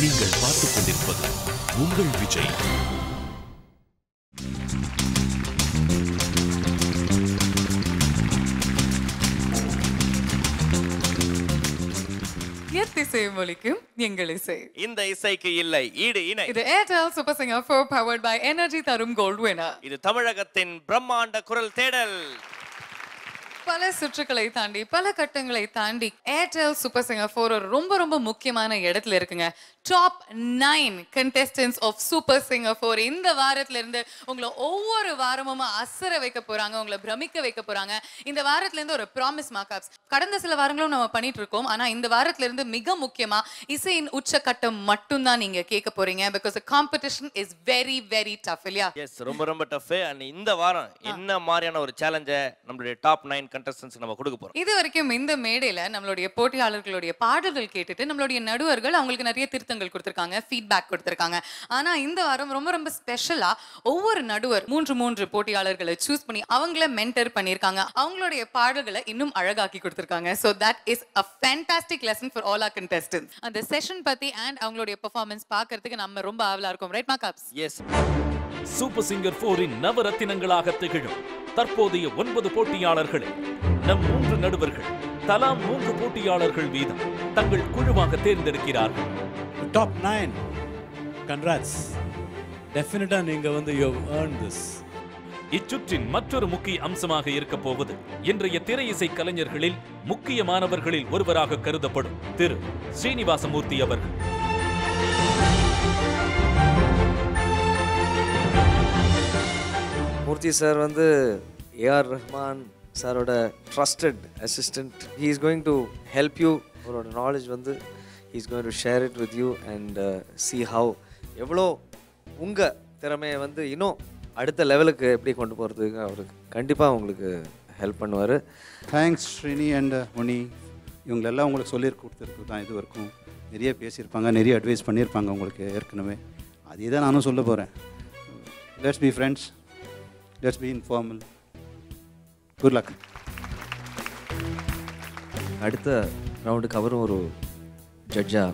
நீங்கள் பார்த்துக் கொண்டிருப்பது உங்கள் விஜய். எங்கள் இசை. இந்த இசைக்கு இல்லை ஈடு இணை. இது Airtel Super Singer 4 powered by Energy தரும் Gold Winner. இது தமிழகத்தின் பிரம்மாண்ட குரல் தேடல். பல சுற்றுகளை தாண்டி பல கட்டங்களை தாண்டி Airtel Super Singer 4 ஒரு ரொம்ப முக்கியமான இடத்துல இருக்குங்க. Top 9 contestants of Super Singer 4 இந்த வாரத்துல இருந்து உங்களை ஒவ்வொரு வாரமும் அசர வைக்க போறாங்க, உங்களை பிரமிக்க வைக்க போறாங்க. இந்த வாரத்துல இருந்து ஒரு ப்ராமிஸ் மார்க்அப்ஸ் கடந்த சில வாரங்களும் நம்ம பண்ணிட்டு இருக்கோம். ஆனா இந்த வாரத்துல இருந்து மிக முக்கியமா இசையின் உச்சக்கட்டம் மட்டும் தான் நீங்க கேட்க போறீங்க. because the competition is very tough இல்லையா? எஸ், ரொம்ப டஃப். and இந்த வாரம் என்ன மாதிரியான ஒரு சேலஞ்சை நம்மளுடைய டாப் 9 contestants நம்ம கொடுக்க போறோம். இது வரைக்கும் இந்த மேடையில நம்மளுடைய போட்டியாளர்களுடைய பாடல்கள் கேட்டுட்டு நம்மளுடைய நடுவர்கள் அவங்களுக்கு நிறைய திருத்தங்கள் கொடுத்திருக்காங்க, ஃபீட்பேக் கொடுத்திருக்காங்க. ஆனா இந்த வாரம் ரொம்ப ஸ்பெஷலா ஒவ்வொரு நடுவர் மூன்று போட்டியாளர்களை சூஸ் பண்ணி அவங்கள மென்டர் பண்ணிருக்காங்க. அவங்களுடைய பாடல்களை இன்னும் அழகாக்கி கொடுத்திருக்காங்க. so that is a fantastic lesson for all our contestants. அந்த செஷன் பத்தி and அவங்களுடைய பெர்ஃபார்மன்ஸ் பார்க்கிறதுக்கு நம்ம ரொம்ப ஆவலா இருக்கோம். Right markups? S. Super singer 4 நவரத்தினங்களாக திகழும் தற்போதைய 9 போட்டியாளர்களை நம் 3 நடுவர்கள் தலா 3 போட்டியாளர்கள் வீதம் தங்கள் குழுவாக தேர்ந்தெடுக்கிறார்கள். Top 9. Congrats. Definitely நீங்க you have earned this. இச்சுற்றின் மற்றொரு முக்கிய அம்சமாக இருக்க போவது இன்றைய திரை இசை கலைஞர்களில் முக்கியமானவர்களில் ஒருவராக கருதப்படும் திரு ஸ்ரீனிவாசமூர்த்தி அவர்கள். மூர்த்தி சார் ஏஆர் ரஹ்மான் சாரோட trusted assistant. He is going to help you. அவரோட knowledge he is going to share it with you and see how எவ்வளோ உங்கள் திறமையை இன்னும் அடுத்த லெவலுக்கு எப்படி கொண்டு போகிறதுக்கு அவருக்கு கண்டிப்பாக உங்களுக்கு ஹெல்ப் பண்ணுவார். தேங்க்ஸ் ஸ்ரீனி அண்ட் முனி. இவங்களெல்லாம் உங்களுக்கு சொல்லி கொடுத்துருக்கு தான் இது வரைக்கும். நிறைய பேசியிருப்பாங்க, நிறைய அட்வைஸ் பண்ணியிருப்பாங்க உங்களுக்கு ஏற்கனவே. அதே தான் நானும் சொல்ல போகிறேன். Let's be friends, let's be informal. Good luck. அடுத்த ரவுண்டுக்கு அவரும் ஒரு ஜட்ஜாக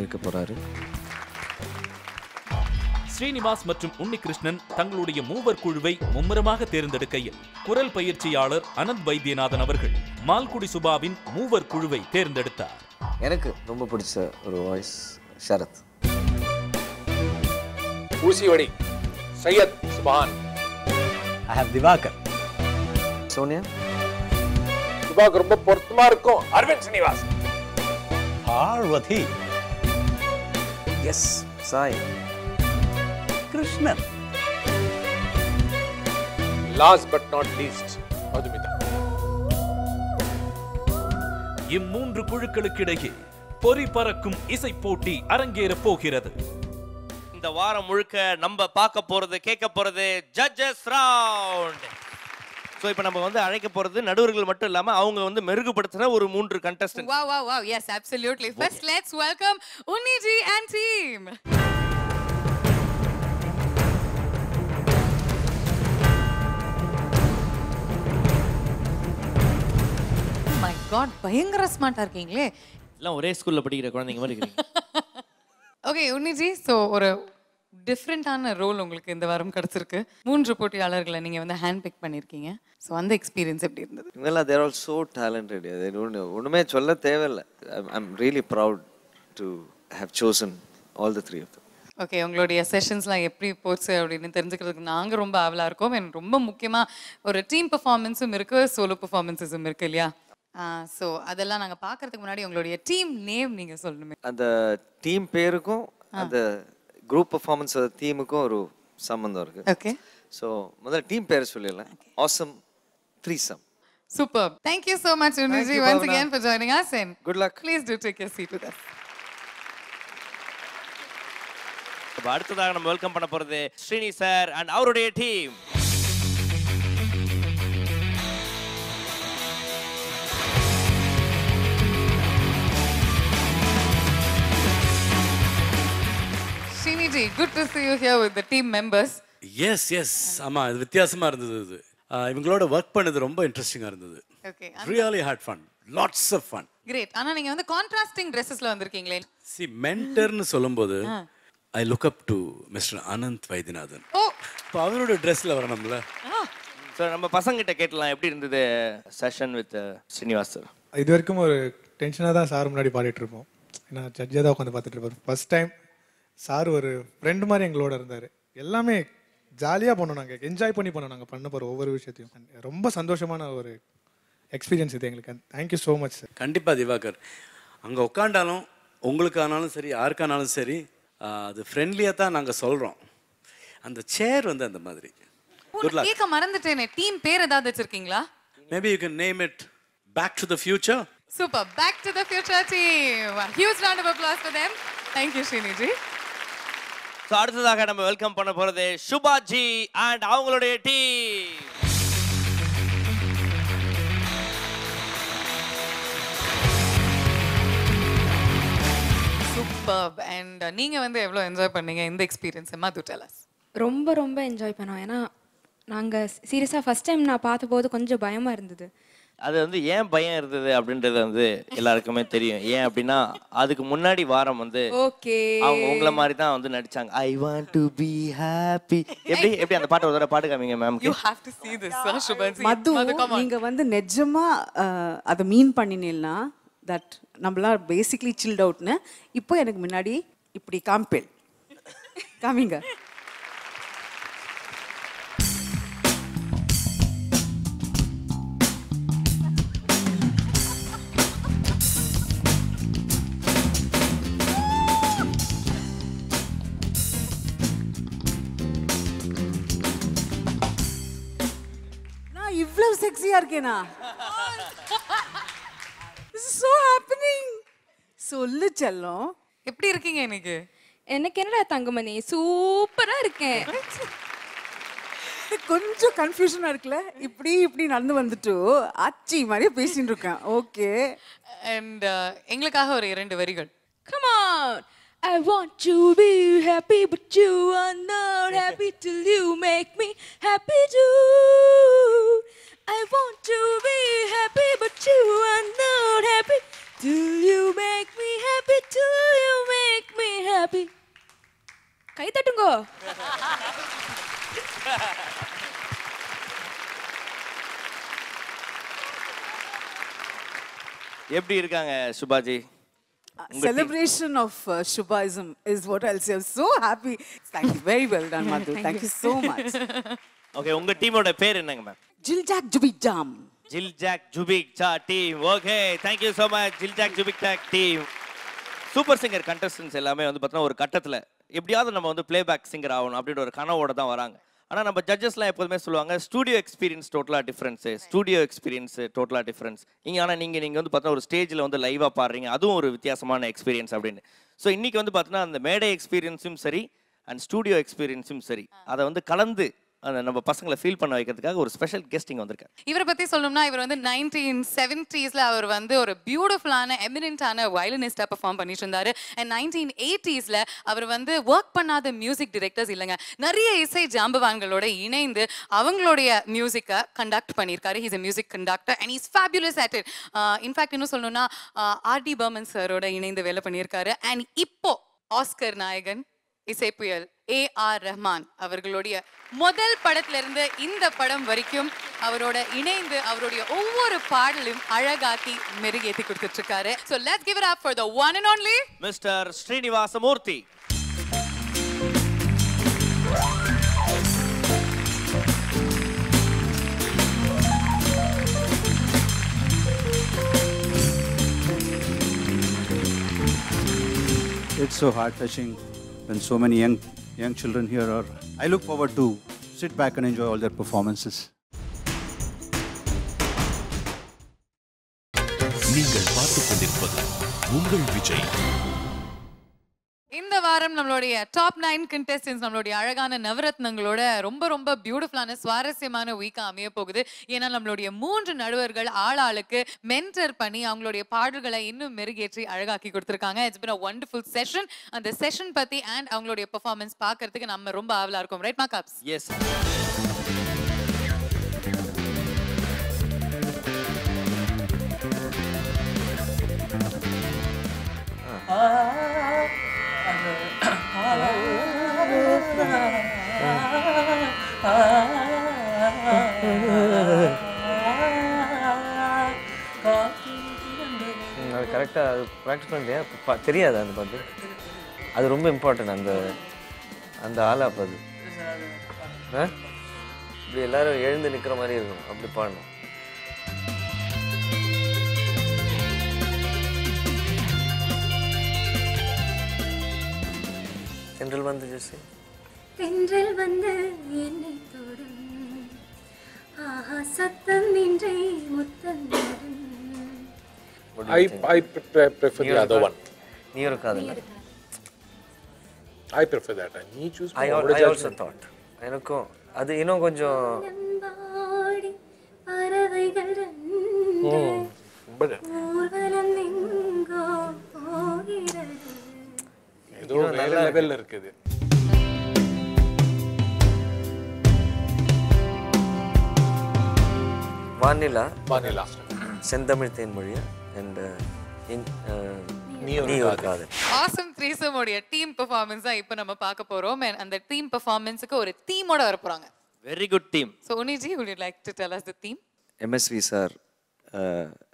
இருக்க போகிறாரு. ஸ்ரீனிவாஸ் மற்றும் உன்னிகிருஷ்ணன் தங்களுடைய மூவர் குழுவை மும்முரமாக தேர்ந்தெடுக்கையில் குரல் பயிற்சியாளர் அனந்த் வைத்தியநாதன் அவர்கள் மால்குடி சுபாவின் மூவர் குழுவை தேர்ந்தெடுத்தார். எனக்கு ரொம்ப பிடிச்ச ஒரு வாய்ஸ் ஷரத். ஊசிவடி Syed Subhan. I have Divakar. Sonia. சுபாக்கு ரொம்ப பொருத்தமா இருக்கும் Aravind Srinivas. Parvati. S Sai. Krishnan. Last but not least Madhumitha. இம்மூன்று குழுக்களுக்கிடையே பொறி பறக்கும் இசை போட்டி அரங்கேற போகிறது. இந்த வாரம் முழுக்க நம்ம பார்க்க போறது கேட்க போறது ஜட்ஜஸ் ரவுண்ட். சோ இப்போ நம்ம அழைக்க போறது நடுவர்கள் மட்டும் இல்லாம அவங்க மெருகுபடுத்தின ஒரு 3 contestants. Wow. Yes, absolutely. First, let's welcome Unniji and team. My God, பயங்கர ஸ்மார்ட்டா இருக்கீங்களே. எல்லாம் ஒரே ஸ்கூல்ல படிக்கிற குழந்தைங்க மாதிரி இருக்கீங்க. Okay, Unniji, so ஒரு டிஃப்ரெண்டான ரோல் உங்களுக்கு இந்த வாரம் கிடைச்சிருக்கு. 3 போட்டியாளர்களை நீங்க ஹேண்ட் பிக் பண்ணிருக்கீங்க. சோ அந்த எக்ஸ்பீரியன்ஸ் எப்படி இருந்தது? இவங்கெல்லாம் they are all so talented. ஒண்ணுமே சொல்ல தேவையில்லை. I'm really proud to have chosen all the 3 of them. Okay, உங்களுடைய செஷன்ஸ்லாம் எப்படி போச்சு அப்படின்னு தெரிஞ்சுக்கிறதுக்கு நாங்கள் ரொம்ப ஆவலாக இருக்கோம். எனக்கு ரொம்ப முக்கியமாக ஒரு டீம் பெர்ஃபார்மன்ஸும் இருக்குது, சோலோ பெர்ஃபார்மன்ஸஸும் இருக்குது இல்லையா? ஸோ அதெல்லாம் நாங்கள் பார்க்கறதுக்கு முன்னாடி உங்களுடைய டீம் நேம் நீங்கள் சொல்லணுமே. அந்த டீம் பேருக்கும் அந்த குரூப் பெர்ஃபார்மன்ஸ் டீமுக்கும் ஒரு சம்பந்தம் இருக்குது. ஓகே, ஸோ முதல்ல டீம் பேர் சொல்லிடலாம். Awesome threesome. Superb. Thank you so much, Unniji, once again for joining us. And good luck. Please do take your seat with us. அடுத்ததாக நம்ம வெல்கம் பண்ண போறது ஸ்ரீனி சார் அண்ட் அவருடைய team. Srini ji, good to see you here with the team members. Yes. ஆமா, இது வித்தியாசமா இருந்தது. இது இவங்களோட வர்க் பண்ணது ரொம்ப இன்ட்ரெஸ்டிங்கா இருந்தது. Okay. Really had fun. Lots of fun. Great. ஆனா நீங்க வந்து கான்ட்ராஸ்டிங் ட்ரெஸ்ஸஸ்ல வந்திருக்கீங்களே. சி மென்டர்னு சொல்லும்போது I look up to mister Anand Vaidyanathan. ஓ, இப்போ அவரோட ட்ரெஸ்ல வரணும்ல. ஸோ நம்ம பசங்கிட்ட கேட்டலாம் எப்படி இருந்தது செஷன் வித் ஸ்ரீனிவாஸ் சார். இது வரைக்கும் ஒரு டென்ஷனாக தான் சார் முன்னாடி பாடிட்டு இருப்போம். ஏன்னா ஜட்ஜாக தான் உட்காந்து பார்த்துட்டு இருப்பார். ஃபர்ஸ்ட் டைம் சார் ஒரு ஃப்ரெண்டு மாதிரி எங்களோட இருந்தார். எல்லாமே ஜாலியாக பண்ணோம், நாங்கள் என்ஜாய் பண்ணி பண்ணோம். நாங்கள் பண்ண போகிற ஒவ்வொரு விஷயத்தையும் ரொம்ப சந்தோஷமான ஒரு எக்ஸ்பீரியன்ஸ் இது எங்களுக்கு. Thank you so much sir. கண்டிப்பாக திவாகர், அங்கே உட்காண்டாலும் உங்களுக்கானாலும் சரி யாருக்கானாலும் சரி அது ஃப்ரெண்ட்லியாக தான் நாங்கள் சொல்கிறோம். அந்த சேர் வந்து அந்த மாதிரி. கேட்க மறந்துட்டேனே, டீம் பேர் ஏதாவது வச்சிருக்கீங்களா? Maybe you can name it Back to the Future. Super, Back to the Future team. A huge round of applause for them. Thank you, Sriniji. So அடுத்ததாக நம்ம வெல்கம் பண்ண போறது சுபாஜி அண்ட் அவங்களுடைய டீம். Superb. And நீங்க வந்து எவ்வளவு enjoy பண்ணீங்க இந்த எக்ஸ்பீரியன்ஸ்? மது tell us. ரொம்ப ரொம்ப என்ஜாய் பண்ணோம். ஏன்னா நாங்கள் சீரியஸாக ஃபஸ்ட் டைம் நான் பார்த்தபோது கொஞ்சம் பயமாக இருந்தது. அது வந்து ஏன் பயம் இருந்தது அப்படின்றது வந்து எல்லாருக்குமே தெரியும். ஏன் அப்படின்னா அதுக்கு முன்னாடி வாரம் வந்து ஓகே அவங்க உங்களை மாதிரி தான் வந்து நடிச்சாங்க. I want to be happy. எப்படி அந்த பாட்டு ஒரு தடவை பாட்டு காமிங்க ma'am. You have to see this, Shubhaji. Madhu, நீங்க வந்து நிஜமா அதை மீன் பண்ணினீங்கன்னா தட் நம்மளா பேசிக்லி சில்ட் அவுட்னு இப்போ எனக்கு முன்னாடி இப்படி காம்பேல் காமிங்க. இவ்வளவு செக்ஸியா இருக்கேனா? so happening. சொல்லு செல்லம், எப்படி இருக்கீங்க இன்னைக்கு? எனக்கு என்னடா தங்கமணி, சூப்பராக இருக்கேன். கொஞ்சம் கன்ஃபியூஷனா இருக்குல்ல, இப்படி இப்படி நடந்து வந்துட்டு ஆச்சி மாதிரி பேசிட்டு இருக்கேன். ஓகே. அண்ட் எங்களுக்காக ஒரு 2 வரிகள். Come on. I want to be happy but you are not happy till you make me happy too. I want to be happy but you are not happy till you make me happy, till you make me happy. கை தட்டுங்கோ. எப்படி இருக்காங்க Subhaji? Celebration of Shubhaism is what I'll say. I'm so happy. Thank you. Very well done, Madhu. Thank you so much. Okay, உங்க டீமோட பேர் என்னங்க ma'am? Jiljak Jubik Jam. Jiljak Jubik Cha team. Okay, thank you so much Jiljak Jubik Cha team. Super singer contestants எல்லாமே வந்து பார்த்தீங்கன்னா ஒரு கட்டத்தில் எப்படியாவது நம்ம வந்து பிளேபேக் சிங்கர் ஆகணும் அப்படின்ற ஒரு கனவோட தான் வராங்க. ஆனால் நம்ம ஜட்ஜஸ்லாம் எப்போதுமே சொல்லுவாங்க ஸ்டூடியோ எக்ஸ்பீரியன்ஸ் டோட்டலாக டிஃப்ரென்ஸு, ஸ்டூடியோ எக்ஸ்பீரியன்ஸ் டோட்டலாக டிஃப்ரென்ஸ். ஆனால் நீங்கள் வந்து பார்த்தா ஒரு ஸ்டேஜில் வந்து லைவாக பாடுறீங்க, அதுவும் ஒரு வித்தியாசமான எக்ஸ்பீரியன்ஸ் அப்படின்னு. ஸோ இன்றைக்கி வந்து பார்த்தீங்கன்னா அந்த மேடை எக்ஸ்பீரியன்ஸும் சரி அண்ட் ஸ்டூடியோ எக்ஸ்பீரியன்ஸும் சரி, அதை வந்து கலந்து அந்த நம்ம பசங்களை ஃபீல் பண்ண வைக்கிறதுக்காக ஒரு ஸ்பெஷல் கெஸ்டிங் வந்திருக்காரு. இவரை பத்தி சொல்லணும்னா இவர் வந்து 1970s அவர் வந்து ஒரு பியூட்டிஃபுல்லான எமினன்ட்டான வயலினிஸ்டா பெர்ஃபார்ம் பண்ணிட்டு இருந்தாரு. அண்ட் 1980s அவர் வந்து ஒர்க் பண்ணாத மியூசிக் டைரக்டர்ஸ் இல்லைங்க, நிறைய இசை ஜாம்பவான்களோட இணைந்து அவங்களுடைய மியூசிக்கை கண்டக்ட் பண்ணியிருக்காரு. He's a music conductor and is fabulous at it. In fact இன்னும் சொல்லணும்னா ஆர்டி பர்மன் சாரோட இணைந்து வேலை பண்ணியிருக்காரு. அண்ட் இப்போ ஆஸ்கர் நாயகன் இசைப்புயல் ஏஆர் ரஹ்மான் அவர்களுடைய முதல் படத்துல இருந்து இந்த படம் வரைக்கும் அவரோட இணைந்து அவருடைய ஒவ்வொரு பாடலும் அழகாக்கி மெருகேத்தி கொடுத்துட்டு இருக்காரு. So let's give it up for the one and only Mr. Srinivasa Murthy. It's so heart-touching when so many young children here are. I look forward to sit back and enjoy all their performances. நீங்கள் பார்த்துக் கொண்டிருப்பது உங்கள் விஜய். இந்த வாரம் நம்மளுடைய top 9 contestants நம்மளுடைய அழகான நவரத்னங்களோட ரொம்ப பியூட்டிஃபுல்லான சுவாரஸ்யமான வீக்கா அமைய போகுது. ஏன்னா நம்மளுடைய 3 நடுவர்கள் ஆளாளுக்கு மென்டர் பண்ணி அவங்களுடைய பாடல்களை இன்னும் மெருகேற்றி அழகாக்கி கொடுத்துருக்காங்க. It's been a wonderful session. அந்த செஷன் பத்தி அண்ட் அவங்களுடைய பெர்ஃபார்மன்ஸ் பார்க்கறதுக்கு நம்ம ரொம்ப ஆவலா இருக்கோம். Right marks? எஸ். அது ப்ராக்டிஸ் பண்ணலையா தெரியாது அந்த பாட்டு அது ரொம்ப இம்பார்ட்டன்ட் அந்த ஆலாப் அது இப்படி எல்லாரும் எழுந்து நிற்கிற மாதிரி இருக்கும் அப்படி பாடணும் தென்றல் வந்து ஜெஸ்ஸி தென்றல் வந்து என்னை தொடும் ஆஹா சத்தம் நின்றே முத்தம் I prefer the other one. நீ ஒரு காதலா I prefer that. நீ choose I also thought எனக்கும் அது இன்னும் கொஞ்சம் பறவைகள் ஊர்வலம் எங்கோ போகிறது ஏதோ வேற லெவல்ல இருக்குது வானிலா செந்தமிழ் தேன்மொழியா அண்ட் நீ ஒரு காதல் ஆசம் த்ரீசம் உடைய டீம் பெர்ஃபார்மன்ஸ் தான் இப்போ நம்ம பார்க்க போறோம் and அந்த டீம் பெர்ஃபார்மன்ஸ்க்கு ஒரு தீமோட வர போறாங்க very good team so Uniji would you like to tell us the theme MSV sir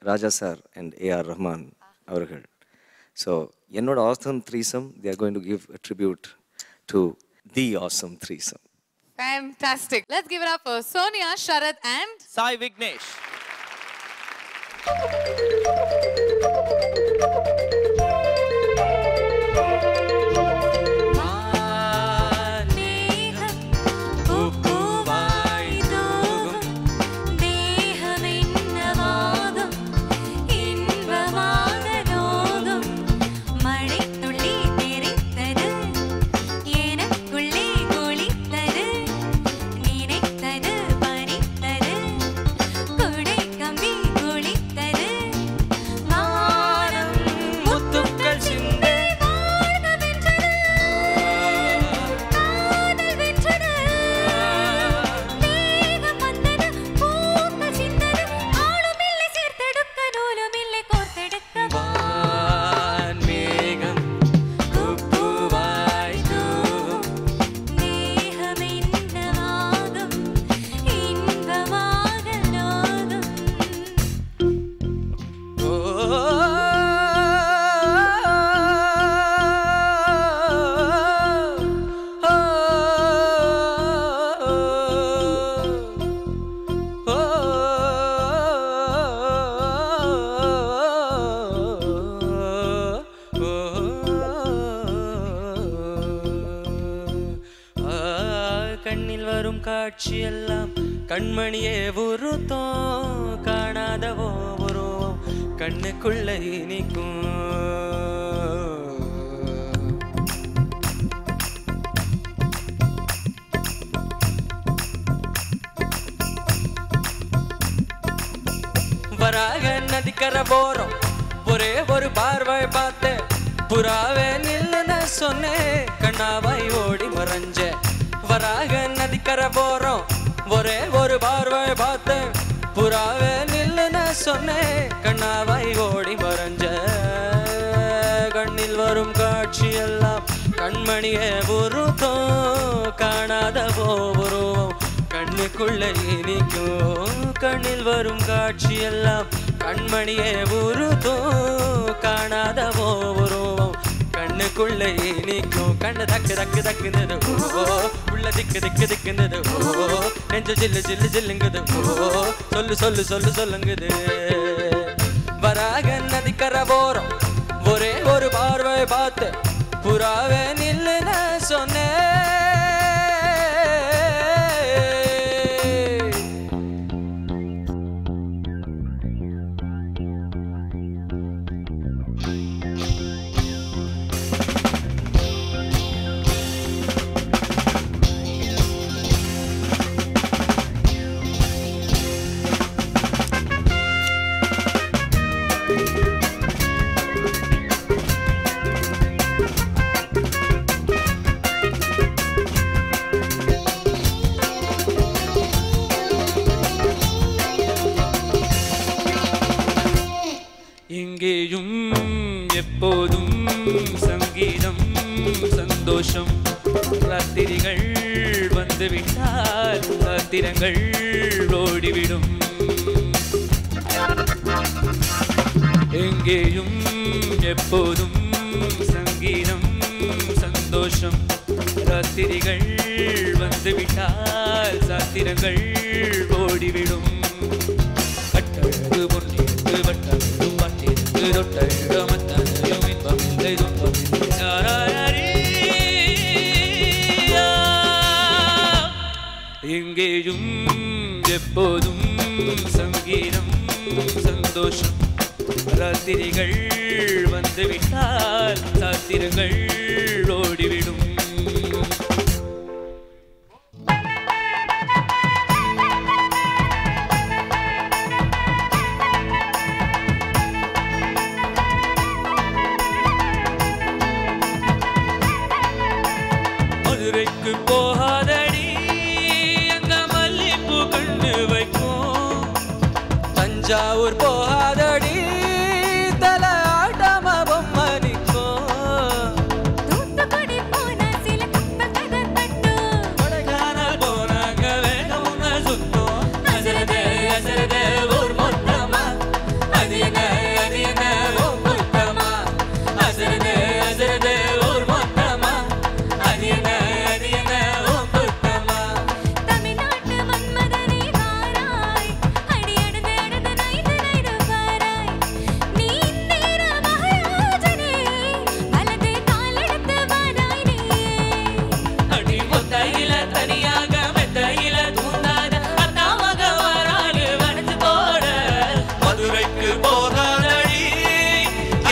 Raja sir and AR Rahman அவர்கள் ஸோ என்னோட awesome threesome they are going to give a tribute to the awesome threesome. Fantastic. Let's give it up for Sonia, Sharad and Sai Vignesh. கண்ணில் வரும் காட்சியெல்லாம் கண்மணியே உருத்தோம் காணாதவோ உருவம் கண்ணுக்குள்ள இனிக்கும் வராக நதிக்கரை போறோம் ஒரே ஒரு பார்வை பார்த்து புறாவே நில்லுன்னு சொன்னேன் கண்ணாவாய் ஓடி மறைஞ்ச வராக நதிக்கரை போறோம் ஒரே ஒரு பார்வை பார்த்து புறாவே நில்லுன்னு சொன்னேன் கண்ணாவாய் ஓடி மறைஞ்ச கண்ணில் வரும் காட்சி எல்லாம் கண்மணியே உருத்தோம் காணாதவோ உருவம் கண்ணுக்குள்ள இனிக்கும் கண்ணில் வரும் காட்சி எல்லாம் கண்மணியே உருத்தோம் காணாதவோ உருவம் கண்ணுக்குள்ள இனிக்கும் கண்ணு தக்கு தக்கு தக்குனது உள்ள திக்கு திக்கு திக்குனது நெஞ்சு ஜில்லு ஜில்லு ஜில்லுங்குது சொல்லு சொல்லு சொல்லு சொல்லுங்குது வராக நதிக்கரை போறோம் ஒரே ஒரு பார்வை பார்த்து புறாவே நில்லுன்னு சொன்னேன் எங்கேயும் எப்போதும் சங்கீதம் சந்தோஷம் ராத்திரிகள் வந்துவிட்டால் ராத்திரங்கள் ஓடிவிடும் எங்கேயும் எப்போதும் சங்கீதம் சந்தோஷம் ராத்திரிகள் வந்துவிட்டால் சாத்திரங்கள் ஓடிவிடும் கட்டழகு பொன்னிற்கு வட்டழும் வட்டிற்கு தொட்டழக மத்தனையும் இன்பமில்லை துன்பமில்லை யாராரீ. எங்கேயும் எப்போதும் சங்கீதம் சந்தோஷம் ராத்திரிகள் வந்துவிட்டால் சாத்திரங்கள் ஓடிவிடும். மதுரைக்கு போகாதடி அங்க மல்லிப்பூ கண்ணு வைக்கும். தஞ்சாவூர் போகாதடி தல ஆட்டாம பொம்மை நிற்கும். தூத்துக்குடி போனா சில கப்பல் கதை தட்டும். கொடைக்கானல் போனாங்க வேகம் உன்ன சுத்தம். அசரதே அசரதே ஊர் மொத்தமா அது என்ன ஓ மொத்தமா அசரதே அசரதே ஊர் மொத்தமா அது என்ன ஓ மொத்தமா. தமிழ்நாட்டு மன்மதனே வாராய் அடியடது அடது நைது நைது வாராய் நீ இந்திர மகாராஜனே வலது காலெடுத்து வாராய் நீ. அடி முத்தையில தனியாக மெத்தையில தூங்காத அண்ணா மக வராளு வனச்சு போட. மதுரைக்கு போகாதடி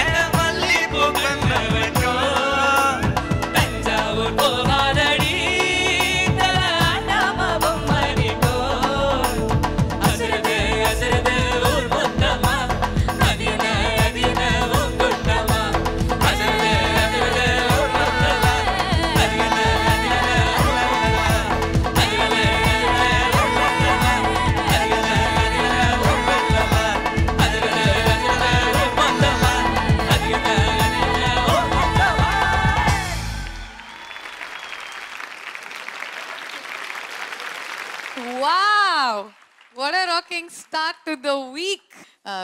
என்ன மல்லிப்பூ கண்ணு வைக்கும். தஞ்சாவூர் போகாதடி தல ஆட்டாம பொம்மை நிற்கும். அசரதே அசரதே ஊர் மொத்தமா அது என்ன ஓ கூட்டமா அசரதே அசரதே ஊர் மொத்தமா அது என்ன ஓ கூட்டமா அது என்ன ஓ கூட்டமா அது என்ன ஓ கூட்டமா அசரதே அசரதே ஊர் மொத்தமா அது என்ன ஓ கூட்டமா. Wow! What a rocking start to the week.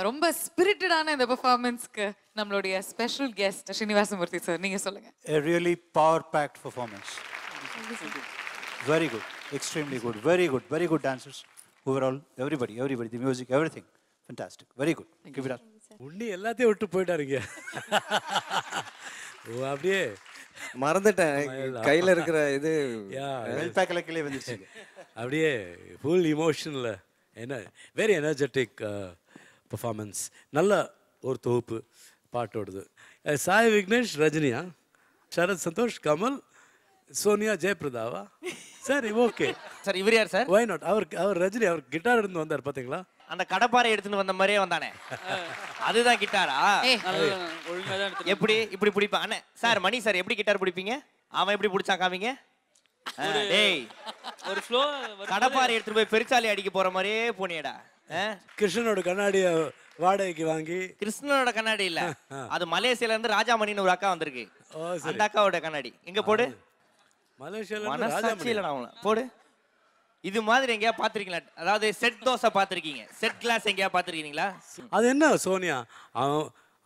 ரொம்ப ஸ்பிரிட்டடான இந்த பெர்ஃபார்மன்ஸ்க்கு நம்மளுடைய ஸ்பெஷல் கெஸ்ட் ஸ்ரீனிவாசமூர்த்தி சார் நீங்க சொல்லுங்க. A really power-packed performance. Very good, extremely good, very good dancers. Overall, everybody, the music, everything, fantastic, very good. Give it up. உண்ணி எல்லாத்தையும் விட்டு போயிட்டாருங்க. ஓ அப்படியே மறந்துட்டேன் கையில இருக்கிற இது வெல்பேக்கிலே வந்துருச்சு. அப்படியே ஃபுல் இமோஷனில் என்ன வெரி எனர்ஜெட்டிக் பர்ஃபார்மன்ஸ். நல்ல ஒரு தொகுப்பு பாட்டோடுது. சாய் விக்னேஷ் ரஜினியா, சரத் சந்தோஷ் கமல், சோனியா ஜெயபிரதாவா? சரி ஓகே சார். இவர் யார் சார்? Why not. அவர் ரஜினி, அவர் கிட்டார் எடுத்து வந்தார் பார்த்தீங்களா? அந்த கடப்பாரை எடுத்துன்னு வந்த மாதிரியே வந்தானே, அதுதான் கிட்டாரா? எப்படி இப்படி பிடிப்பா அண்ணே? சார் மணி சார் எப்படி கிட்டார் பிடிப்பீங்க? அவன் எப்படி பிடிச்சா காமிங்க. டேய் ஒரு ஃப்ளோ கடப்பாரை எடுத்துட்டு போய் பெருச்சாலி அடிக்க போற மாதிரியே போனியடா. கிருஷ்ணனோட கண்ணாடிய வாடகைக்கு வாங்கி. கிருஷ்ணனோட கண்ணாடி இல்ல, அது மலேசியால இருந்து ராஜாமணின்னு ஒரு அக்கா வந்திருக்கு. அந்த அக்காவோட கண்ணாடி இங்க போடு. மலேசியால மனசாட்சியில போடு. இது மாதிரி எங்கேயா பாத்திருக்கீங்களா? அதாவது செட் தோசை பாத்திருக்கீங்க, செட் கிளாஸ் எங்கேயா பாத்திருக்கீங்களா? அது என்ன சோனியா,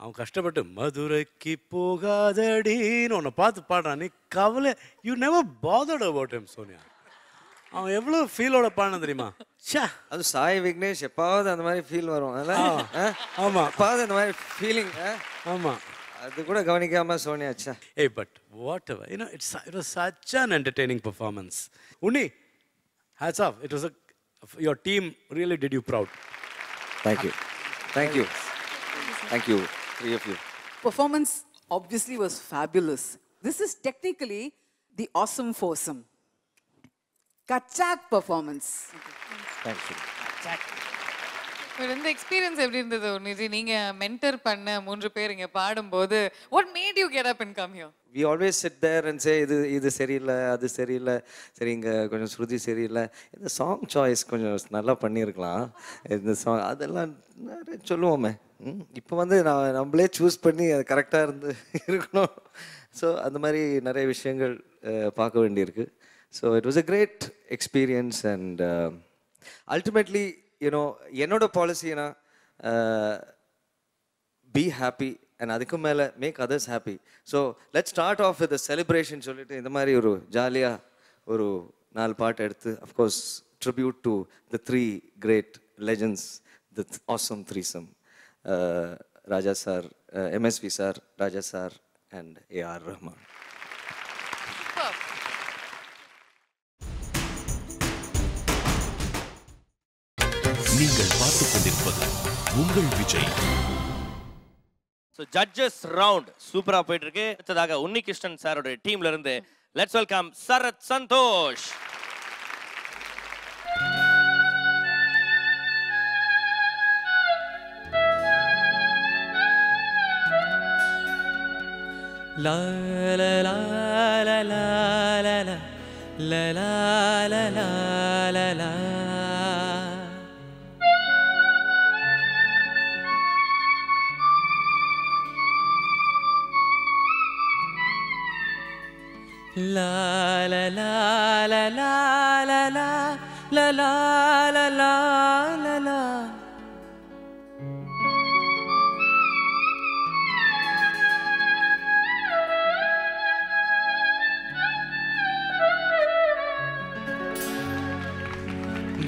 அவன் கஷ்டப்பட்டு மதுரைக்கு போகாதடின்னு உன்னை பார்த்து பாடுறான். நீ கவலை, you never bothered about him Sonia. அவன் எவ்வளவு ஃபீலோட பாடின தெரியுமா? அது சாய் விக்னேஷ் எப்பாவது அந்த மாதிரி ஃபீல் வரும். ஆமா, எப்பாவது அந்த மாதிரி ஃபீலிங். ஆமா, அது கூட கவனிக்காம சோனியாச்சா. But whatever, it was such an entertaining performance. Unni, hats off. It was your team really did you proud. Thank you, three of you. Performance obviously was fabulous. This is technically the awesome foursome. Kachak performance. Thank you. இந்த experience எப்படி இருந்தது நிதி? நீங்க mentor பண்ண 3 பேர் இங்க பாடும்போது what made you get up and come here? We always sit there and say இது சரியில்லை, அது சரியில்லை, சரி இங்கே கொஞ்சம் ஸ்ருதி சரியில்லை, இந்த சாங் சாய்ஸ் கொஞ்சம் நல்லா பண்ணியிருக்கலாம், இந்த சாங் அதெல்லாம் நிறைய சொல்லுவோமே. இப்போ வந்து நம்மளே சூஸ் பண்ணி அது கரெக்டாக இருக்கணும். ஸோ அந்த மாதிரி நிறைய விஷயங்கள் பார்க்க வேண்டியிருக்கு. So it was a great experience. And ultimately என்னோட பாலிசினா be happy and adukku mela make others happy. So let's start off with a celebration solittu indha mari oru jaliya oru naal paat eduthu, of course tribute to the three great legends, the awesome threesome, Raja sir, MSV sir, Raja sir and AR Rahman. நீங்கள் பார்த்துக் கொண்டிருப்பது உங்கள் Vijay. So judges round சூப்பரா போயிட்டு இருக்கு. அடுத்ததாக உன்னிகிருஷ்ணன் சாரோட டீம்ல இருந்து let's welcome Sarath Santhosh. La la la la la la la la la la la la la. La la la la la la la la la la la la.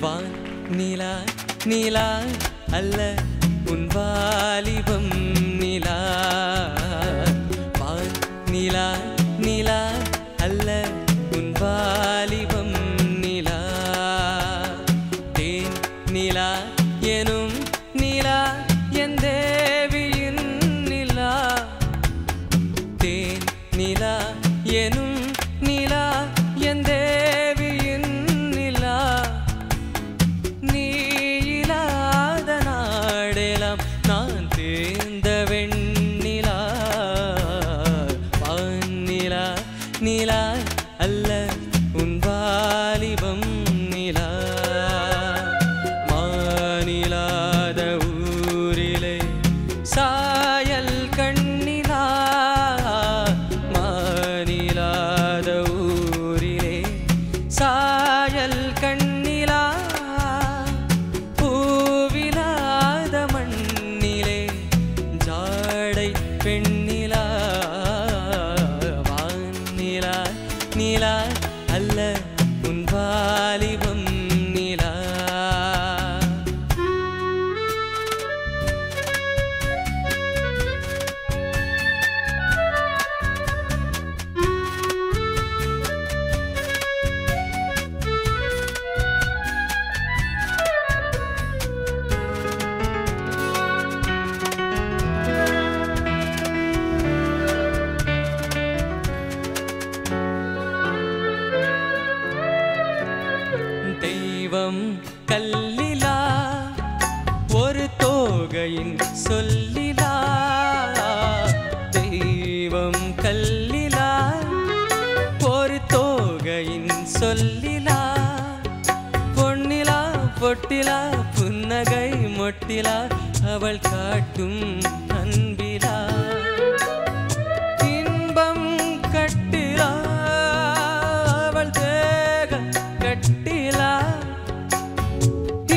வான் நிலா நிலா அல்ல உன் வாலிபம் நிலா. வான் நிலா நிலா அல்ல உன் வாலிபம் நிலா. தேன் நிலா எனும் நிலா என் தேவியின் நிலா. தேன் நிலா எனும் நிலா என் தேவியின் நிலா. நீ இல்லாத நாடெல்லாம் நான் தேர்ந்த வெண்ணிலா. வான்நிலா நிலா அல்ல உன் வாலிபம் நிலா. மாநிலாத ஊரிலே சாயல் கண்ணிலா. மாநிலாத ஊரிலே சாயல் கண்ணிலா. பூவிலாத மண்ணிலே ஜாடை பெண்ணிலா. வான்நிலா நிலா அல்ல உன் வாலிபம் நிலா. தெய்வம் கல்லிலா ஒரு தோகையின் சொல்லிலா. தெய்வம் கல்லிலா ஒரு தோகையின் சொல்லிலா. பொன்னிலா பொட்டிலா புன்னகை மொட்டிலா அவள் காட்டும் அன்பிலா. இன்பம் கட்டிலா அவள் தேக கட்டிலா.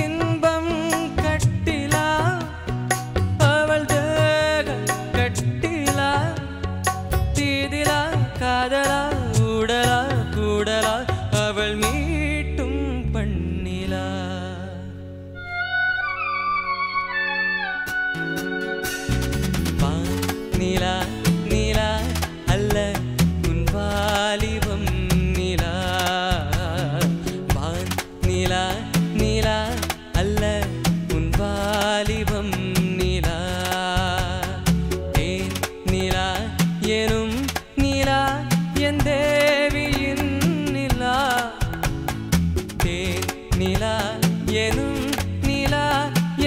இன்பம் கட்டிலா அவள் தேக கட்டிலா. தீதிலா காதலா ஊடலா கூடலா அவள் மீட்டும் பண்ணிலா. நிலா நிலா அல்ல உன் வாலிபம் நிலா. வான் நிலா நிலா அல்ல உன் வாலிபம் நிலா. தேன் நிலா எனும் நிலா என் தேவியின் நிலா. தேன் நிலா எனும் நிலா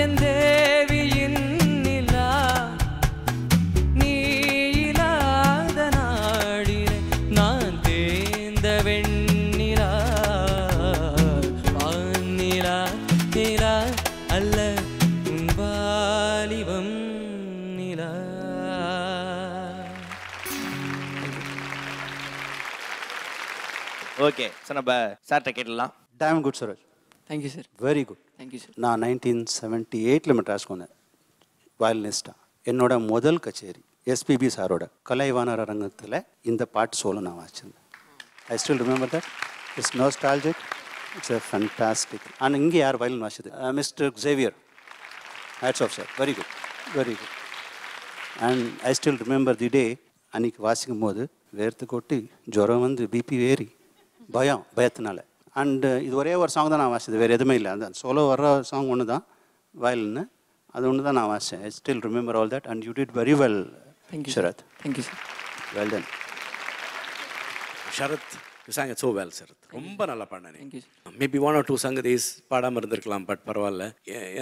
என் தேவியின் நிலா. நீ இல்லாத நாடிலே நான் தேர்ந்த வெண்ணிலா. வான்நிலா நிலா அல்ல உன் வாலிபம் நிலா. ஓகே சார், நம்ம சார்ட்ட கேட்டலாம். Damn good Suresh. Thank you sir. Very good. Thank you sir. நான் 1978 மெட்ராஸ்க்கு வந்தேன் வயலினிஸ்டாக. என்னோட முதல் கச்சேரி எஸ்பிபி சாரோட கலைவாணர் அரங்கத்தில் இந்த பாட்டு சோலோ நான் வாசிச்சிருந்தேன். I still remember that. It's nostalgic. It's a fantastic. And இங்கே யார் வயலின் வாசிச்சது? Mister Xavier. Hats off sir. Very good, very good. And I still remember the day. அன்றைக்கி வாசிக்கும் போது வேர்த்து கொட்டி ஜுரம் வந்து பிபி ஏறி பயத்தினால. அண்டு இது ஒரே ஒரு சாங் தான் நான் வாசிச்சது, வேறு எதுவுமே இல்லை. அந்த சோலோ வர்ற சாங் ஒன்று தான் வயலின்னு, அது ஒன்று தான் நான் வாசித்தேன். I still remember all that. And you did very well Sharath. Thank you sir. Well done. Sharath, you sang it so well, Sharath. ரொம்ப நல்லா பாடினேன். மேபி 1 or 2 சங்கதிஸ் பாடாமல் இருந்திருக்கலாம், பட் பரவாயில்ல.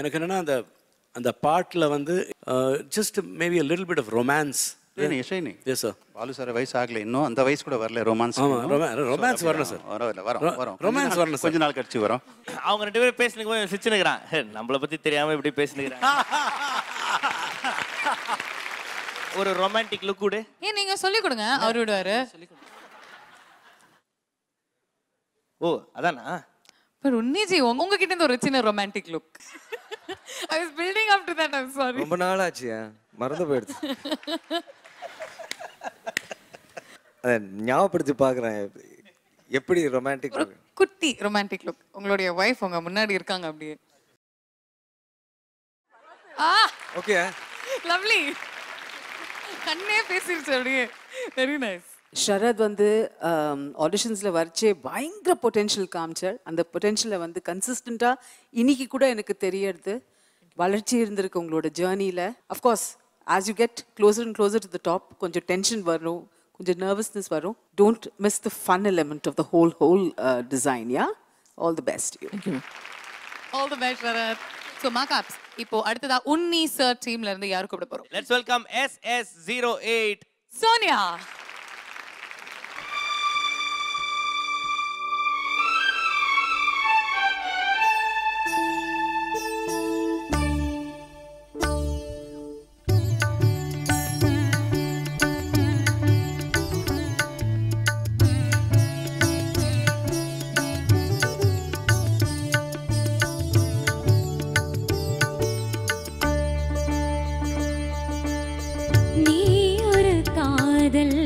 எனக்கு என்னென்னா அந்த பாட்டில் வந்து just maybe a little bit of romance. Shiny. Yes sir. Balu sir வயசு ஆகலை இன்னும், அந்த வயசு கூட வரல. ரொமான்ஸ். ஆமாம், ரொமான்ஸ் வரணும் சார். வரும் ரொமான்ஸ் வரணும். கொஞ்ச நாள் கழிச்சு வரும். அவங்க 2 பேரும் பேசினுக்கு சிச்சுனுக்குறான், நம்மளை பற்றி தெரியாமல் இப்படி பேசினுக்கிறான். ஒரு ரொமான்டிக் லுக் கூட ஏன் நீங்க சொல்லி கொடுங்க, அவர் விடுவாரு. ஓ அதானா? பட் உன்னிஜி உங்ககிட்ட இருந்து ஒரு சின்ன romantic look. I was building up to that. I'm sorry. ரொம்ப நாள் ஆச்சு, மறந்து போயிடுச்சு. அதை ஞாபகப்படுத்தி பார்க்குறேன், எப்படி ரொமான்டிக் குட்டி ரொமான்டிக் லுக். உங்களுடைய வைஃப் உங்க முன்னாடி இருக்காங்க அப்படியே. Okay, lovely. கண்ணே பேசிருச்சு அப்படியே. Very nice. ஷரத் வந்து ஆடிஷன்ஸில் வரைச்சே பயங்கர பொட்டென்ஷியல் காமிச்சார். அந்த பொட்டென்ஷியலை வந்து கன்சிஸ்டண்ட்டாக இன்னைக்கு கூட எனக்கு தெரியறது. வளர்ச்சி இருந்திருக்கு உங்களோட ஜேர்னியில். Of course as you get closer and closer to the top கொஞ்சம் டென்ஷன் வரும், கொஞ்சம் நர்வஸ்னஸ் வரும். Don't miss the fun element of the whole design. Yeah, all the best. All the best Sharath. So மார்க்அப்ஸ் இப்போ அடுத்ததா உன்னி சார் டீம்ல இருந்து யார் கூப்பிட போறோம்? Let's welcome SS08 Sonia. நீ ஒரு காதல்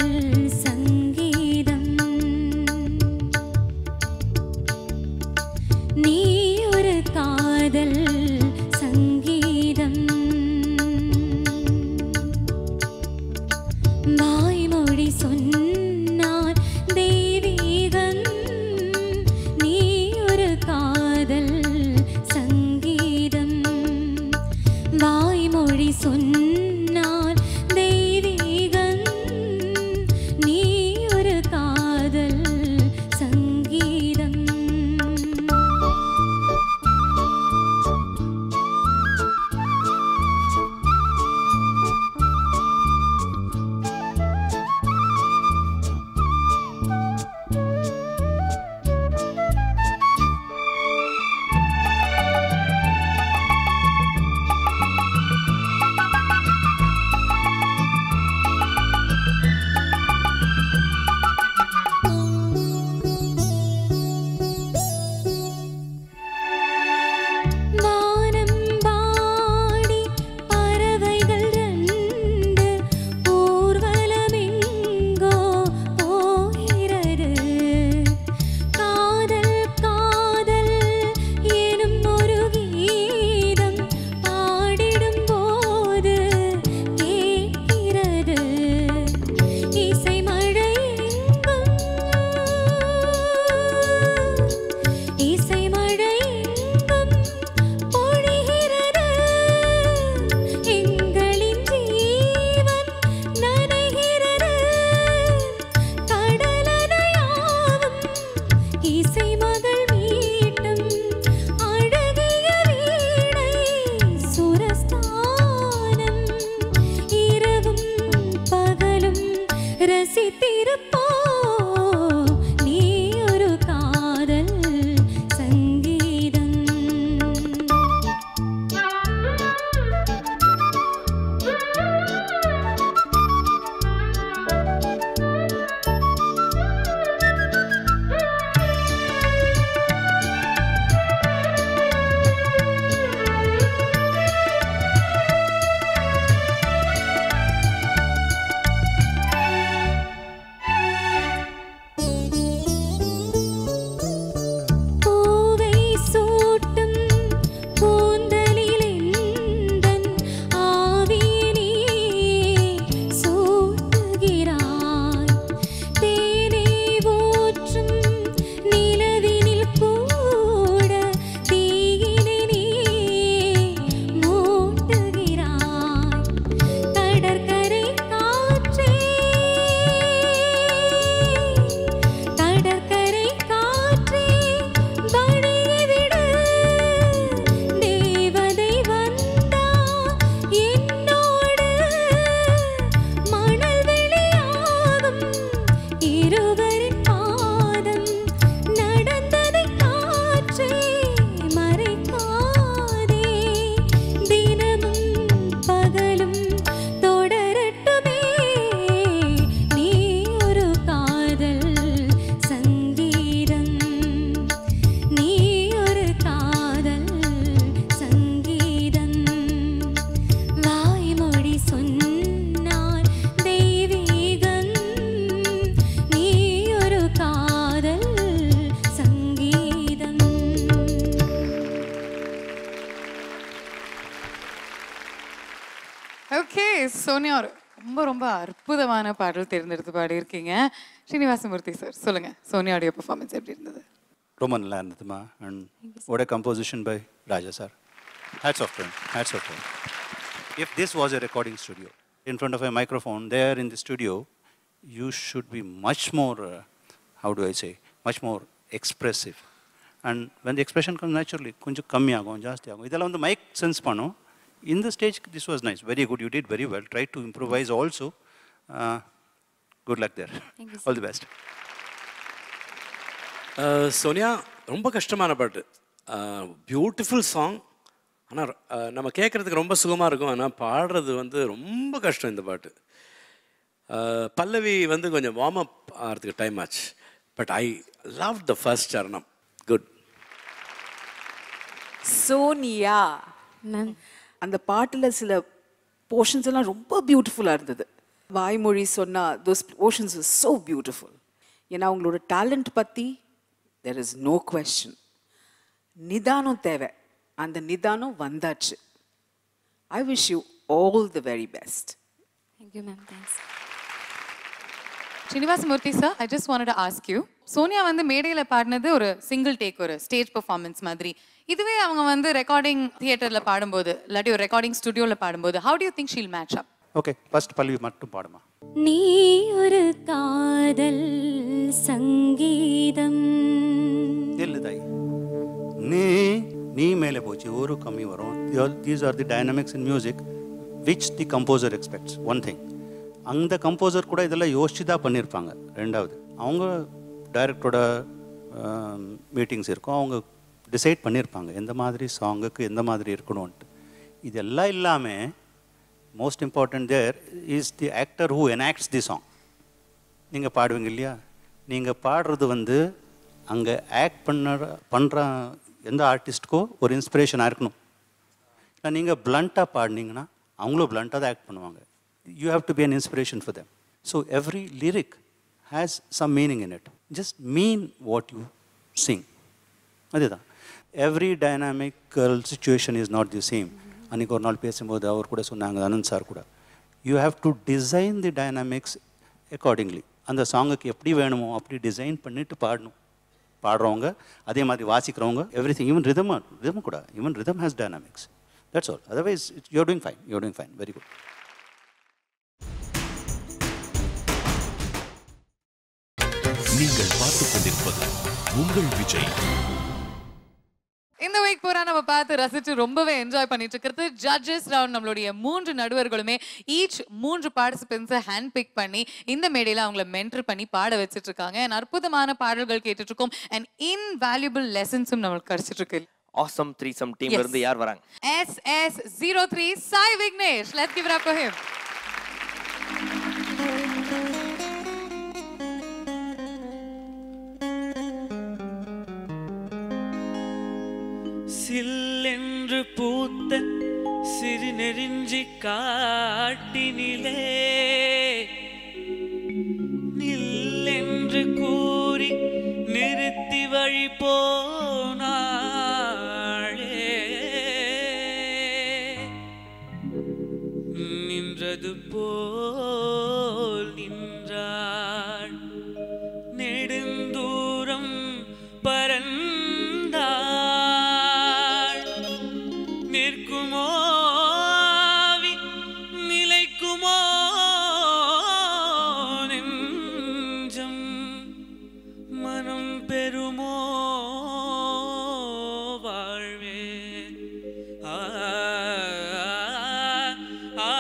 சோனியா ஒரு ரொம்ப ரொம்ப அற்புதமான பாடல் தேர்ந்தெடுத்து பாடியிருக்கீங்க. ஸ்ரீனிவாசமூர்த்தி சார் சொல்லுங்க, சோனியாவுடைய பெர்ஃபார்மன்ஸ் எப்படி இருந்தது? ரொம்ப நல்லா இருந்ததுமா. And what a composition by Raja sir. Hats off to him. Hats off to him. If this was a recording studio, in front of a microphone, there in the studio, you should be much more, how do I say, much more expressive. And when the expression comes naturally, கொஞ்சம் கம்மியாகும் ஜாஸ்தியாகும். இதெல்லாம் வந்து mic sense பண்ணும். In the stage, this was nice. Very good. You did very well. Try to improvise also. Good luck there. All the best. Sonia ரொம்ப கஷ்டமான பாட்டு, beautiful song. ஆனால் நம்ம கேட்குறதுக்கு ரொம்ப சுகமாக இருக்கும், ஆனால் பாடுறது வந்து ரொம்ப கஷ்டம் இந்த பாட்டு. பல்லவி வந்து கொஞ்சம் வார்ம் அப் ஆகிறதுக்கு டைம் ஆச்சு. But I love the first சரணம். குட். சோனியா அந்த பாட்டில் சில போர்ஷன்ஸ் எல்லாம் ரொம்ப பியூட்டிஃபுல்லாக இருந்தது. வாய்மொழி சொன்னால் those portions is so beautiful. ஏன்னா அவங்களோட டேலண்ட் பற்றி தெர் இஸ் நோ கொஸ்டின். நிதானம் தேவை, அந்த நிதானம் வந்தாச்சு. I wish you all the very best. Thank you ma'am. Thanks. Srinivasamurthy sir, I just wanted to ask you, Sonia வந்து மேடையில் பாடினது ஒரு சிங்கிள் டேக், ஒரு ஸ்டேஜ் பெர்ஃபார்மன்ஸ் மாதிரி. இதுவே அவங்க வந்து ரெக்கார்டிங் தியேட்டரில் பாடும்போது இல்லாட்டி ஒரு ரெக்கார்டிங் ஸ்டுடியோவில் பாடும்போது, how do you think she'll match up? Okay, first பல்லவி மட்டும் பாடுமா. நீ ஒரு காதல் சங்கீதம். இல்லதாய் நீ மேலே போச்சு ஒரு கம்மி வரும். These are the dynamics in music which the composer expects. One thing, அந்த கம்போசர் கூட இதெல்லாம் யோசிச்சு தான் பண்ணியிருப்பாங்க. ரெண்டாவது, அவங்க டைரக்டரோட மீட்டிங்ஸ் இருக்கும், அவங்க டிசைட் பண்ணியிருப்பாங்க எந்த மாதிரி சாங்குக்கு எந்த மாதிரி இருக்கணும்ன்ட்டு. இதெல்லாம் இல்லாமல் most important there is the actor who enacts the song. நீங்கள் பாடுவீங்க இல்லையா, நீங்கள் பாடுறது வந்து அங்கே ஆக்ட் பண்ணுற எந்த ஆர்டிஸ்ட்டுக்கோ ஒரு இன்ஸ்பிரேஷனாக இருக்கணும். இல்லை நீங்கள் பிளண்ட்டாக பாடினீங்கன்னா அவங்களும் பிளண்ட்டாக தான் ஆக்ட் பண்ணுவாங்க. You have to be an inspiration for them. So every lyric has some meaning in it. Just mean what you sing. அதுதான். Every dynamical situation is not the same. அன்றைக்கி ஒரு நாள் பேசும்போது அவர் கூட சொன்னாங்க, அனந்த் சார் கூட, you have to design the dynamics accordingly. அந்த சாங்குக்கு எப்படி வேணுமோ அப்படி டிசைன் பண்ணிவிட்டு பாடணும். பாடுறவங்க அதே மாதிரி வாசிக்கிறவங்க, எவ்ரி திங். ஈவன் ரிதம் கூட, even rhythm has dynamics. That's all. Otherwise you are doing fine. You are doing fine. Very good. நீங்கள் பார்த்துக் கொண்டிருப்பது உங்கள் விஜய். இந்த வீக் பூரா நம்ம பார்த்து ரசிச்சு ரொம்பவே என்ஜாய் பண்ணிட்டு இருக்கிறது ஜட்ஜஸ் ரவுண்ட். நம்மளுடைய 3 நடுவர்களுமே ஈச் 3 பார்ட்டிசிபென்ட்ஸை ஹேண்ட் பிக் பண்ணி இந்த மேடையில் அவங்கள மென்டர் பண்ணி பாட வச்சுட்டு இருக்காங்க. அற்புதமான பாடல்கள் கேட்டுட்டு இருக்கோம். அண்ட் இன்வேல்யூபிள் லெசன்ஸும் நம்மளுக்கு கிடைச்சிட்டு இருக்கு. ஆசம் த்ரீசம் டீம்ல இருந்து யார் வராங்க? SS03 Sai Vignesh. Let's give it up for him. சில்லென்று பூத்த சிறு நெறிஞ்சி காட்டினிலே நில்லென்று கூறி நிறுத்தி வழி போனாளே நின்றது போல் நின்றாள் நெடுந்தூரம் பரந்தாள் நிற்குமோ நிலைக்குமோ நெஞ்சம் மனம் பெறுமோ வாழ்வே ஆ ஆ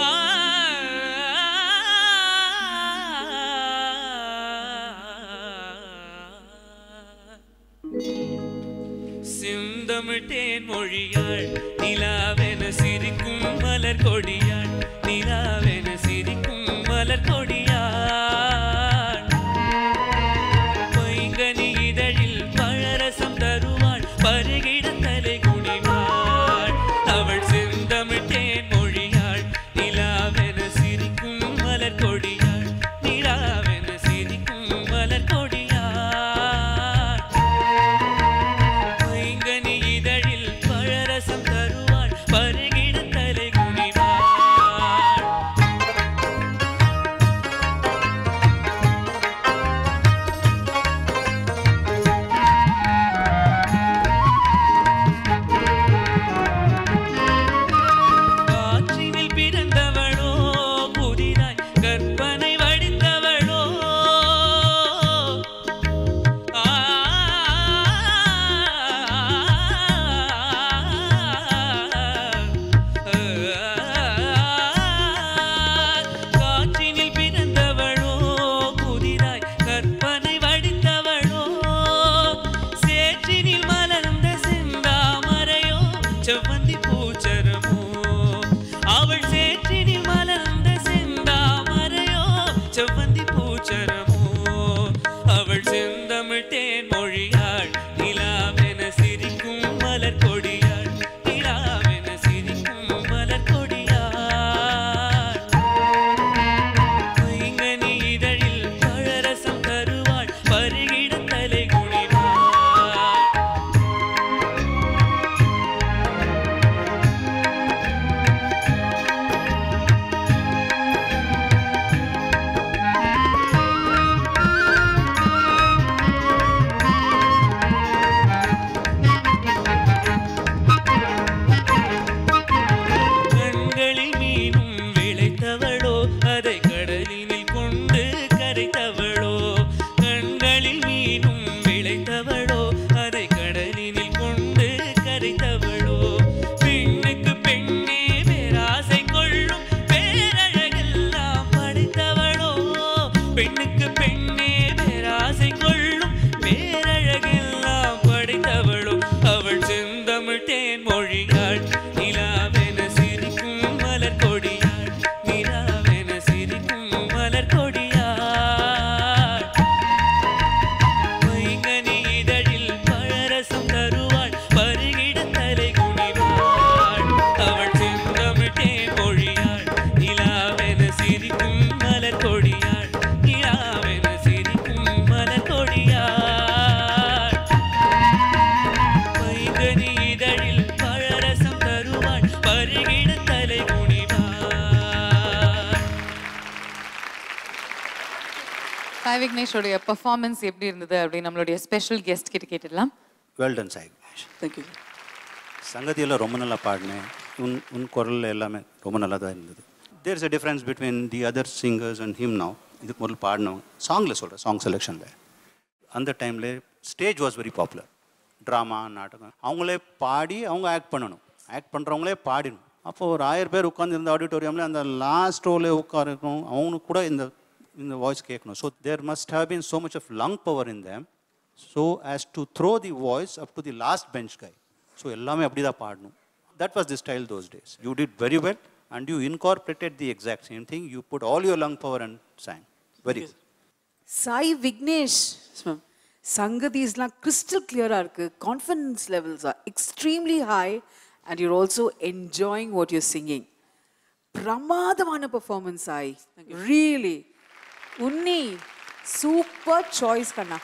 ஆ சிந்தமிட்டேன் மொழியாள் நிலாவென சிரிக்கும் மலர் கொடியாள் நிலாவென சிரிக்கும் மலர் கொடியாள் பைங்கனி இதழில் பழரசம் தருவாள் பருகிட தலை குனிவாள் அவள் சிந்தமிட்டேன் மொழியாள் நிலாவென சிரிக்கும் மலர் கொடியாள் நிலாவென சிரிக்கும் மலர் கொடியாள் பருகிட தலை குனிவாள் பூச்சரமோ அவள் செந்தமிழ் தேன் மொழியாள் நிலாவென சிரிக்கும் மலர் கொடியாள் நிலாவென சிரிக்கும் மலர் கொடியாள் பைங்கனி இதழில் பழரசம் தருவாள் பருகிட தலை குனிவாள் கண்களில் மீனும் விளைத்தவளோ அதை கடலினில் கொண்டு கரைத்தவளோ கண்களில் மீனும் விளைத்தவளோ அதை கடலினில் கொண்டு கரைத்தவளோ பெண்ணுக்கு பெண்ணே பேராசை கொள்ளும் பேரழகெல்லாம் படைத்தவளோ பெண்ணுக்கு பெண்ணே பேராசை கொள்ளும் பேரழகெல்லாம் படைத்தவளோ அவள் செந்தமிழ் தேன் மொழியாள் நிலாவென சிரிக்கும் மலர் கொடியாள் நிலாவென சிரிக்கும் மலர் கொடியாள் பைங்கனி இதழில் பழரசம் தருவாள் பருகிட தலை குனிவாள் அவள் செந்தமிழ் தேன் மொழியாள் நிலாவென சிரிக்கும் மலர் கொடியாள் நிலாவென சிரிக்கும் மலர் கொடியாள் பைங்கனி இதழில் பழரசம் தருவாள் பருகிட தலை குனிவாள் சாய் விக்னேஷோடைய பெர்ஃபார்மன்ஸ் எப்படி இருந்தது அப்படின்னு நம்மளுடைய ஸ்பெஷல் கெஸ்ட் கிட்ட கேட்டுடலாம். Well done Sai Vignesh. Thank you. சங்கதியில் ரொம்ப நல்லா பாடினேன். உன் குரலில் எல்லாமே ரொம்ப நல்லா தான் இருந்தது. There is a difference between the other singers and him now. இதுக்கு முதல்ல பாடினவங்க சாங்கில் சொல்கிறேன், சாங் செலெக்ஷனில் அந்த டைமில் stage was very popular. Drama நாடகம் அவங்களே பாடி அவங்க ஆக்ட் பண்ணணும், ஆக்ட் பண்ணுறவங்களே பாடிடணும். அப்போது ஒரு 1000 பேர் உட்காந்து இருந்த ஆடிட்டோரியமில் அந்த லாஸ்ட் ரோலே உட்காரணும், அவங்களுக்கு கூட இந்த வாய்ஸ் கேட்கணும். So there must have been so much of lung power in them so as to throw the voice up to the last bench guy. So எல்லாமே அப்படி தான் பாடணும். That was the style those days. You did very well and you incorporated the exact same thing. You put all your lung power and sang. Very good. Sai Vignesh சங்கதிஸ்லாம் crystal கிளியராக இருக்குது. Confidence levels are extremely high and you're also enjoying what you're singing. பிரமாதமான performance Sai, really. Unni super choice கண்ணா,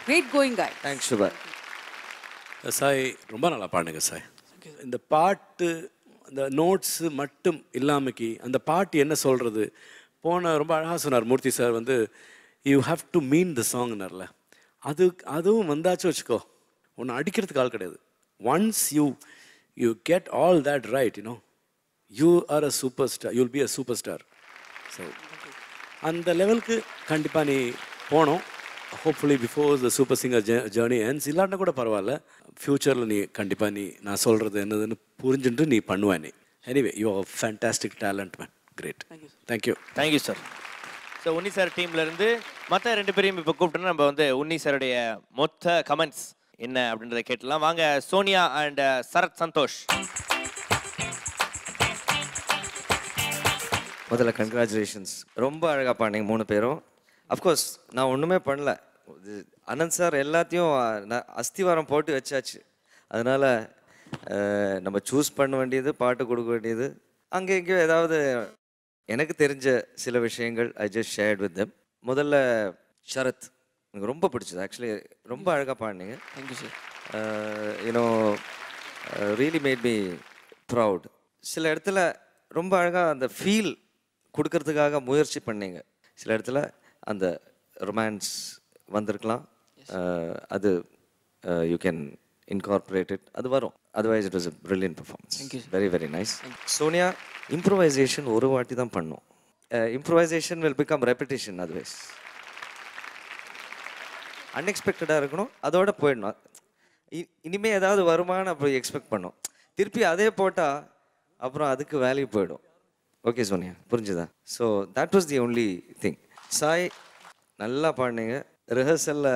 great going guy. Thanks Subha. Sai ரொம்ப நல்லா பாடுங்க சாய். இந்த பாட்டு அந்த நோட்ஸு மட்டும் இல்லாமக்கி அந்த பாட்டு என்ன சொல்கிறது போன ரொம்ப அழகாக சொன்னார் மூர்த்தி சார். வந்து you have to mean the சாங்னார்ல, அதுவும் வந்தாச்சும் வச்சுக்கோ, ஒன்று அடிக்கிறதுக்கு ஆள் கிடையாது. Once you get all that right, you are a super star, you will be a super star. So அந்த லெவலுக்கு கண்டிப்பாக நீ போனோம். Hopefully before the super singer journey ends இல்லாட்டினா கூட பரவாயில்ல, ஃப்யூச்சரில் நீ கண்டிப்பாக நீ நான் சொல்கிறது என்னதுன்னு புரிஞ்சுட்டு நீ பண்ணுவேன். நீ anyway you are fantastic talent man. Great. Thank you. Thank you sir. So Unni sir டீம்லேருந்து மற்ற 2 பேரையும் இப்போ கூப்பிட்டோன்னா நம்ம வந்து உன்னி சாருடைய மொத்த கமெண்ட்ஸ் என்ன அப்படின்றத கேட்டலாம். வாங்க சோனியா அண்ட் சரத் சந்தோஷ். முதல்ல கங்க்ராச்சுலேஷன்ஸ், ரொம்ப அழகாக பாடினீங்க 3 பேரும். அஃப்கோர்ஸ் நான் ஒன்றுமே பண்ணல, அனந்த் சார் எல்லாத்தையும் அஸ்திவாரம் போட்டு வச்சாச்சு. அதனால் நம்ம சூஸ் பண்ண வேண்டியது, பாட்டு கொடுக்க வேண்டியது, அங்கே எங்கேயோ ஏதாவது எனக்கு தெரிஞ்ச சில விஷயங்கள் I just shared with them. முதல்ல ஷரத், எனக்கு ரொம்ப பிடிச்சது. ஆக்சுவலி ரொம்ப அழகாக பாடினீங்க. Thank you sir. You know really made me proud. சில இடத்துல ரொம்ப அழகாக அந்த ஃபீல் கொடுக்கறதுக்காக முயற்சி பண்ணீங்க. சில இடத்துல அந்த ரொமான்ஸ் வந்திருக்கலாம், அது யூ கேன் இன்கார்பரேட் இட், அது வரும். Otherwise it was a brilliant performance. Very very nice. Sonia, improvisation ஒரு வாட்டி தான் பண்ணும். Improvisation will become repetition. Otherwise அன்எக்ஸ்பெக்டடாக இருக்கணும், அதோட போயிடணும். இனிமேல் ஏதாவது வருமானு அப்படி எக்ஸ்பெக்ட் பண்ணோம், திருப்பி அதே போட்டால் அப்புறம் அதுக்கு வேல்யூ போயிடும். ஓகே சோனியா, புரிஞ்சுதா? So that was the only thing. Sai, நல்லா பாடினீங்க, ரிஹர்சலில்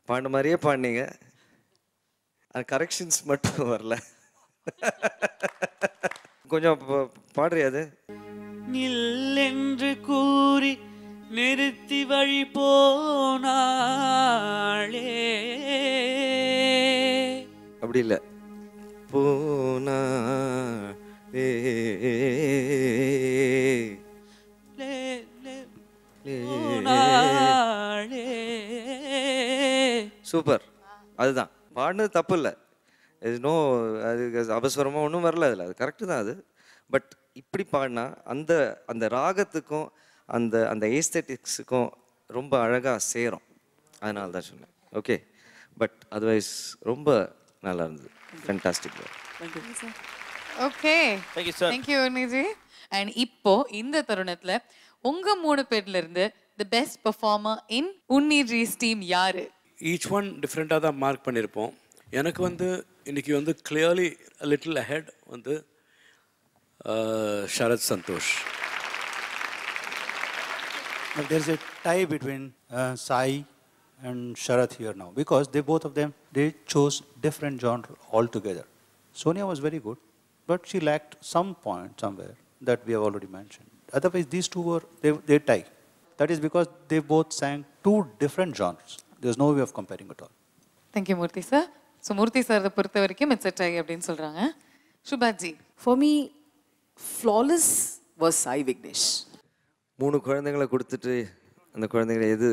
பாடின மாதிரியே பாடினீங்க, அந்த கரெக்ஷன்ஸ் மட்டும் வரல. கொஞ்சம் பாடுறியா அது? நில்லென்று கூறி நிறுத்தி வழி போனாளே. அப்படி இல்லை. போனா சூப்பர். அதுதான் பாடினது தப்பு இல்லை. நோ அது அபஸ்வரமாக ஒன்றும் வரல அதில். அது கரெக்டு தான் அது. பட் இப்படி பாடினா அந்த அந்த ராகத்துக்கும் அந்த அந்த ஏஸ்தெட்டிக்ஸுக்கும் ரொம்ப அழகாக சேரும். அதனால தான் சொன்னேன். ஓகே. பட் அதர்வைஸ் ரொம்ப நல்லா இருந்தது. Fantastic. Okay, Thank you, sir. Thank you Unniji. And இப்போ இந்த தருணத்துல உங்க 3 பேர்ல இருந்து the best performer in Unniji's team யாரு? ஈச் ஒன் டிஃப்ரெண்ட்டாக தான் மார்க் பண்ணியிருப்போம். எனக்கு வந்து இன்னைக்கு வந்து கிளியர்லி லிட்டில் அஹெட் வந்து Sharath Santhosh. But there's a tie between Sai and Sharath here now because they both of them they chose different genre altogether. Sonia was very good, but she lacked some point somewhere that we have already mentioned. Otherwise, these two were they tie. That is because they both sang two different genres. There's no way of comparing at all. Thank you Murthy sir. So Murthy sir பொறுத்த வரைக்கும் it's tie அப்படின்னு சொல்றாங்க. Subhaji. For me, flawless was Sai Vignesh. 3 குழந்தைங்களை கொடுத்துட்டு அந்த குழந்தைங்களை எது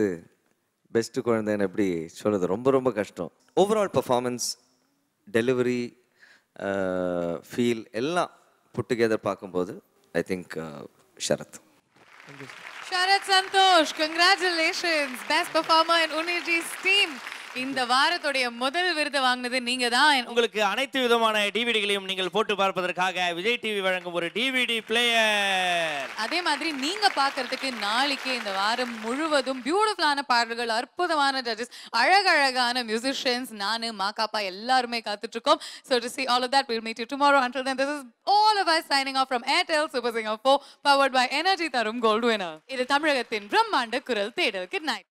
best குழந்தைன்னு எப்படி சொல்கிறது ரொம்ப ரொம்ப கஷ்டம். ஓவரால் பர்ஃபார்மன்ஸ், டெலிவரி, ஃபீல் எல்லாம் புட் டுகெதர் பார்க்கும்போது I think Sharath. Sharath Santhosh, congratulations, best performer in Unniji's team. இந்த வாரத்துடைய முதல் விருது வாங்கினது நீங்க தான். உங்களுக்கு அனைத்து விதமான டிவிடிகளையும் நீங்கள் போட்டு பார்ப்பதற்காக விஜய் டிவி வழங்கும் ஒரு டிவிடி பிளேயர். அதே மாதிரி நீங்க பார்க்கிறதுக்கு நாளைக்கு இந்த வாரம் முழுவதும் பியூட்டிஃபுல்லான பாடல்கள், அற்புதமான ஜட்ஜஸ், அழகழகான மியூசிஷியன்ஸ், நானு மாகாப்பா எல்லாருமே காத்துட்டு இருக்கோம். So to see all of that, we'll meet you tomorrow. Until then, this is all of us signing off from Airtel Super Singer 4, powered by Energy Tarum Gold Winner. இது தமிழகத்தின் பிரம்மாண்ட குரல் தேடல். Good night.